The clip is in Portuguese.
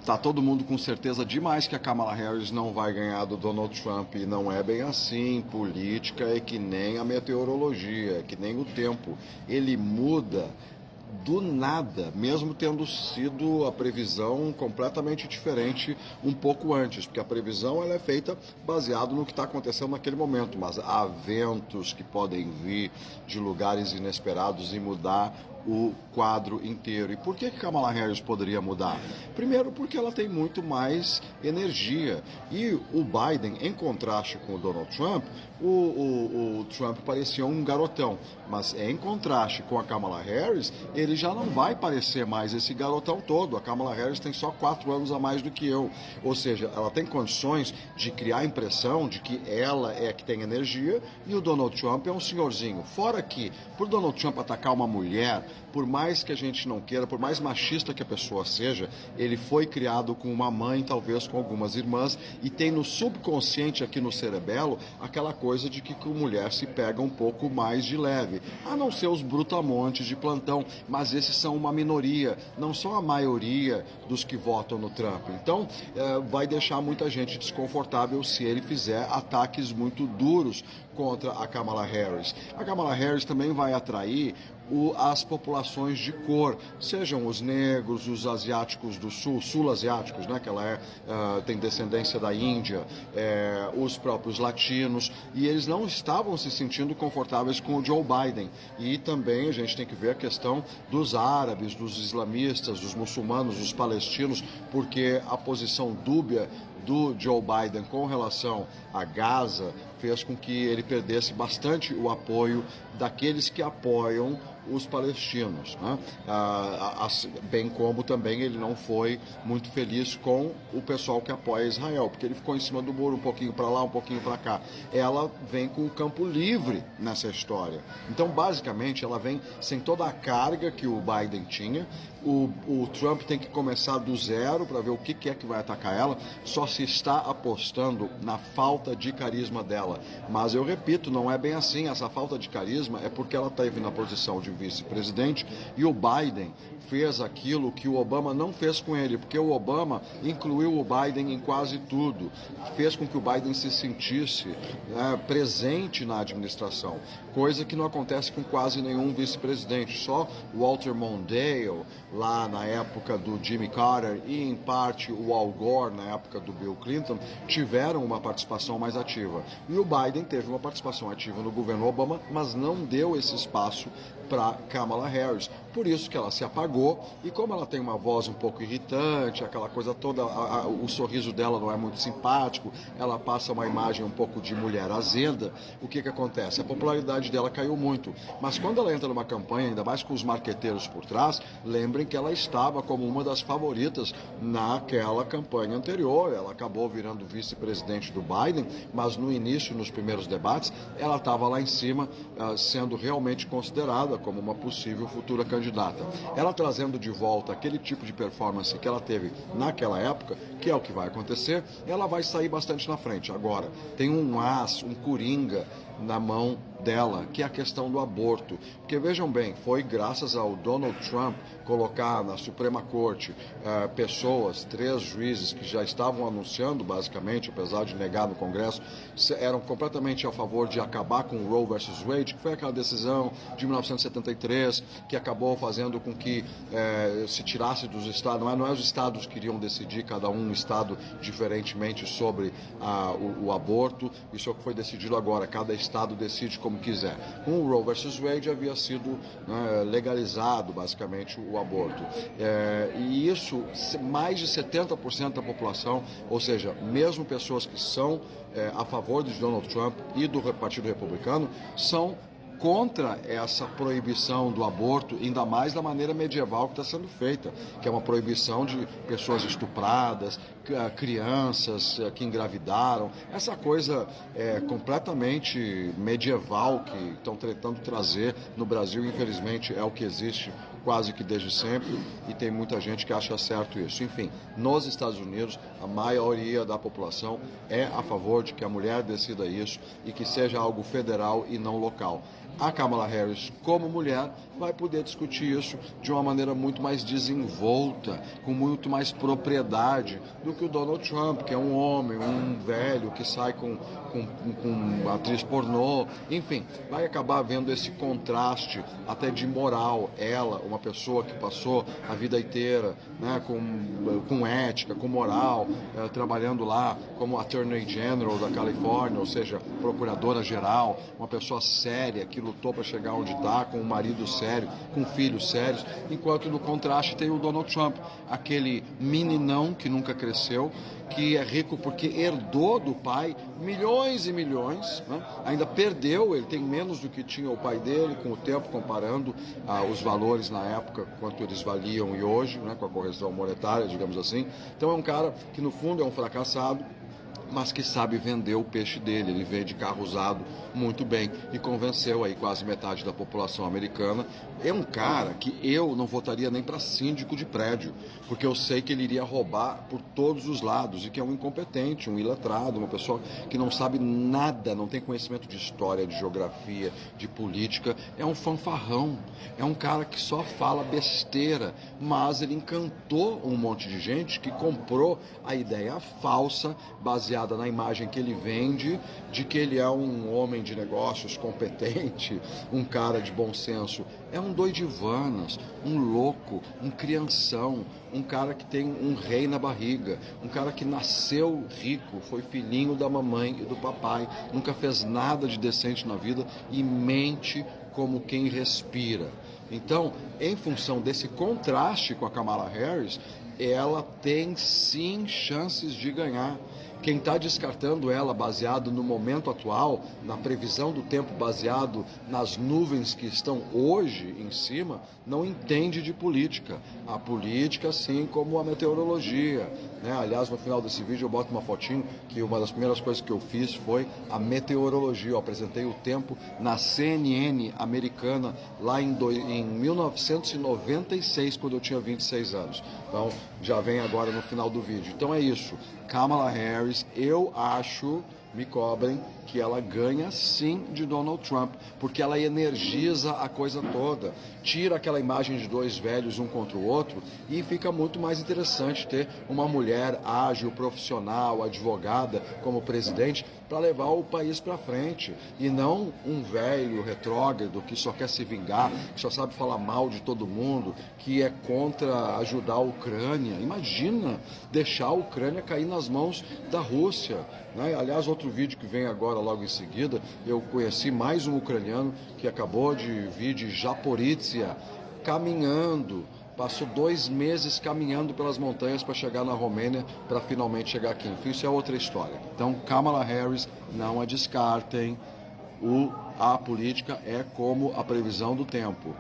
Tá todo mundo com certeza demais que a Kamala Harris não vai ganhar do Donald Trump, e não é bem assim. Política é que nem a meteorologia, é que nem o tempo. Ele muda do nada, mesmo tendo sido a previsão completamente diferente um pouco antes, porque a previsão ela é feita baseado no que está acontecendo naquele momento, mas há ventos que podem vir de lugares inesperados e mudar o quadro inteiro. E por que Kamala Harris poderia mudar? Primeiro, porque ela tem muito mais energia. E o Biden, em contraste com o Donald Trump, o Trump parecia um garotão. Mas em contraste com a Kamala Harris, ele já não vai parecer mais esse garotão todo. A Kamala Harris tem só 4 anos a mais do que eu. Ou seja, ela tem condições de criar a impressão de que ela é que tem energia e o Donald Trump é um senhorzinho. Fora que, por Donald Trump atacar uma mulher, por mais que a gente não queira, por mais machista que a pessoa seja, ele foi criado com uma mãe, talvez com algumas irmãs, e tem no subconsciente aqui no cerebelo aquela coisa de que com mulher se pega um pouco mais de leve. A não ser os brutamontes de plantão, mas esses são uma minoria, não são a maioria dos que votam no Trump. Então, vai deixar muita gente desconfortável se ele fizer ataques muito duros contra a Kamala Harris. A Kamala Harris também vai atrair as populações de cor, sejam os negros, os asiáticos do sul, sul-asiáticos, né, que ela tem descendência da Índia, os próprios latinos, e eles não estavam se sentindo confortáveis com o Joe Biden. E também a gente tem que ver a questão dos árabes, dos islamistas, dos muçulmanos, dos palestinos, porque a posição dúbia do Joe Biden com relação a Gaza fez com que ele perdesse bastante o apoio daqueles que apoiam os palestinos, né? Bem como também ele não foi muito feliz com o pessoal que apoia Israel, porque ele ficou em cima do muro, um pouquinho para lá, um pouquinho para cá. Ela vem com o campo livre nessa história. Então, basicamente, ela vem sem toda a carga que o Biden tinha. O Trump tem que começar do zero para ver o que é que vai atacar ela. Só se está apostando na falta de carisma dela. Mas eu repito, não é bem assim. Essa falta de carisma é porque ela esteve na posição de vice-presidente e o Biden fez aquilo que o Obama não fez com ele, porque o Obama incluiu o Biden em quase tudo, fez com que o Biden se sentisse presente na administração, coisa que não acontece com quase nenhum vice-presidente. Só Walter Mondale, lá na época do Jimmy Carter, e em parte o Al Gore na época do Bill Clinton, tiveram uma participação mais ativa. E o Biden teve uma participação ativa no governo Obama, mas não deu esse espaço para Kamala Harris. Por isso que ela se apagou, e como ela tem uma voz um pouco irritante, aquela coisa toda, o sorriso dela não é muito simpático, ela passa uma imagem um pouco de mulher azeda, o que acontece? A popularidade dela caiu muito. Mas quando ela entra numa campanha, ainda mais com os marqueteiros por trás, lembrem que ela estava como uma das favoritas naquela campanha anterior. Ela acabou virando vice-presidente do Biden, mas no início, nos primeiros debates, ela estava lá em cima, sendo realmente considerada como uma possível futura candidata. Ela trazendo de volta aquele tipo de performance que ela teve naquela época, que é o que vai acontecer, ela vai sair bastante na frente. Agora, tem um as, um coringa na mão dela, que é a questão do aborto. Porque vejam bem, foi graças ao Donald Trump colocar na Suprema Corte pessoas, 3 juízes que já estavam anunciando, basicamente, apesar de negar no Congresso, eram completamente a favor de acabar com o Roe versus Wade, que foi aquela decisão de 1973, que acabou fazendo com que se tirasse dos estados, não é os estados que iriam decidir, cada um estado diferentemente sobre o aborto, isso é o que foi decidido agora, cada estado decide como quiser. Com o Roe versus Wade havia sido legalizado basicamente o aborto. E isso, mais de 70% da população, ou seja, mesmo pessoas que são a favor de Donald Trump e do Partido Republicano, são contra essa proibição do aborto, ainda mais da maneira medieval que está sendo feita, que é uma proibição de pessoas estupradas, crianças que engravidaram, essa coisa completamente medieval que estão tentando trazer no Brasil, infelizmente é o que existe quase que desde sempre, e tem muita gente que acha certo isso. Enfim, nos Estados Unidos, a maioria da população é a favor de que a mulher decida isso e que seja algo federal e não local. A Kamala Harris, como mulher, vai poder discutir isso de uma maneira muito mais desenvolta, com muito mais propriedade do que o Donald Trump, que é um homem, um velho que sai com atriz pornô. Enfim, vai acabar vendo esse contraste até de moral. Ela, uma pessoa que passou a vida inteira, né, com ética, com moral, trabalhando lá como Attorney General da Califórnia, ou seja, procuradora-geral, uma pessoa séria que lutou para chegar onde está, com um marido sério, com filhos sérios, enquanto no contraste tem o Donald Trump, aquele meninão que nunca cresceu, que é rico porque herdou do pai milhões e milhões, né? Ainda perdeu, ele tem menos do que tinha o pai dele, com o tempo, comparando os valores na época, quanto eles valiam e hoje, né, com a correção monetária, digamos assim. Então é um cara que no fundo é um fracassado, mas que sabe vender o peixe dele. Ele vende carro usado muito bem e convenceu aí quase metade da população americana. É um cara que eu não votaria nem para síndico de prédio, porque eu sei que ele iria roubar por todos os lados e que é um incompetente, um iletrado, uma pessoa que não sabe nada, não tem conhecimento de história, de geografia, de política. É um fanfarrão, é um cara que só fala besteira, mas ele encantou um monte de gente que comprou a ideia falsa, baseada na imagem que ele vende, de que ele é um homem de negócios competente, um cara de bom senso. É um doidivanas, um louco, um crianção, um cara que tem um rei na barriga, um cara que nasceu rico, foi filhinho da mamãe e do papai, nunca fez nada de decente na vida e mente como quem respira. Então, em função desse contraste com a Kamala Harris, ela tem sim chances de ganhar. Quem está descartando ela baseado no momento atual, na previsão do tempo baseado nas nuvens que estão hoje em cima, não entende de política. A política, assim como a meteorologia, né? Aliás, no final desse vídeo eu boto uma fotinho que uma das primeiras coisas que eu fiz foi a meteorologia. Eu apresentei o tempo na CNN americana lá em 1996, quando eu tinha 26 anos. Então, já vem agora no final do vídeo. Então é isso. Kamala Harris, eu acho, me cobrem, que ela ganha sim de Donald Trump, porque ela energiza a coisa toda, tira aquela imagem de dois velhos um contra o outro e fica muito mais interessante ter uma mulher ágil, profissional, advogada como presidente para levar o país para frente e não um velho retrógrado que só quer se vingar, que só sabe falar mal de todo mundo, que é contra ajudar a Ucrânia. Imagina deixar a Ucrânia cair nas mãos da Rússia, né? Aliás, outro vídeo que vem agora logo em seguida, eu conheci mais um ucraniano que acabou de vir de Zaporizhia, caminhando, passou 2 meses caminhando pelas montanhas para chegar na Romênia, para finalmente chegar aqui. Enfim, isso é outra história. Então, Kamala Harris, não a descartem. A política é como a previsão do tempo.